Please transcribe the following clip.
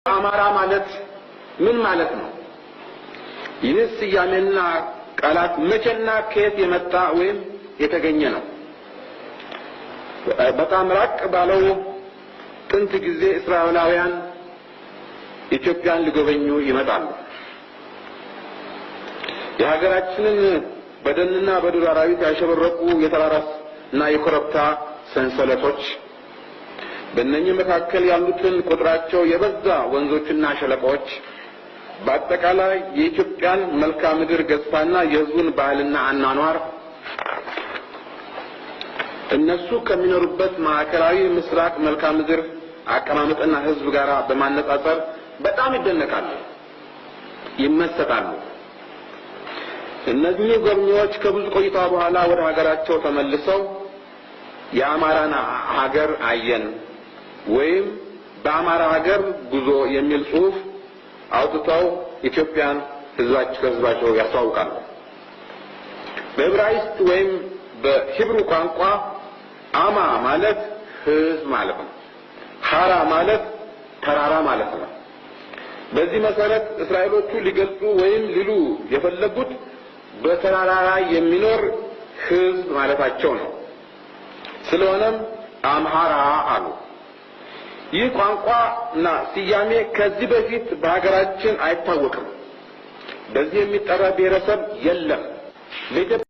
አማራ ማለት ምን ማለት ነው? ይህስ ስያሜና ቃላት መቼና ከየት የመጣ ወይም የተገኘ ነው? በጣም ራቅ ባለው ጥንት ጊዜ እስራኤላውያን ኢትዮጵያን ሊጎበኙ ይመጣሉ። የሀገራችንን በደንና በዱር አራዊት ያሸበረቁ የተራራና የኮረብታ ሰንሰለቶች በእነኚህ መካከል ያሉትን ቁጥራቸው የበዛ ወንዞችና ሸለቆች በአጠቃላይ የኢትዮጵያን መልክዓ ምድር ገጽታና የሕዝቡን ባህልና አኗኗር እነሱ ከሚኖሩበት ማዕከላዊ ምስራቅ መልክዓ ምድር አቀማመጥና ሕዝብ ጋር በማነጻጸር በጣም ይደነቃሉ፣ ይመሰጣሉ። እነዚህ ጎብኚዎች ከብዙ ቆይታ በኋላ ወደ ሀገራቸው ተመልሰው የአማራን ሀገር አየን ወይም በአማራ ሀገር ጉዞ የሚል ጽሑፍ አውጥተው ኢትዮጵያን ህዝባቸው ያስተዋውቃሉ። በዕብራይስጥ ወይም በሂብሩ ቋንቋ አማ ማለት ህዝብ ማለት ነው። ሐራ ማለት ተራራ ማለት ነው። በዚህ መሰረት እስራኤሎቹ ሊገልጹ ወይም ሊሉ የፈለጉት በተራራ ላይ የሚኖር ህዝብ ማለታቸው ነው። ስለሆነም አምሃራ አሉ። ይህ ቋንቋና ስያሜ ከዚህ በፊት በሀገራችን አይታወቅም። በዚህ የሚጠራ ብሔረሰብ የለም።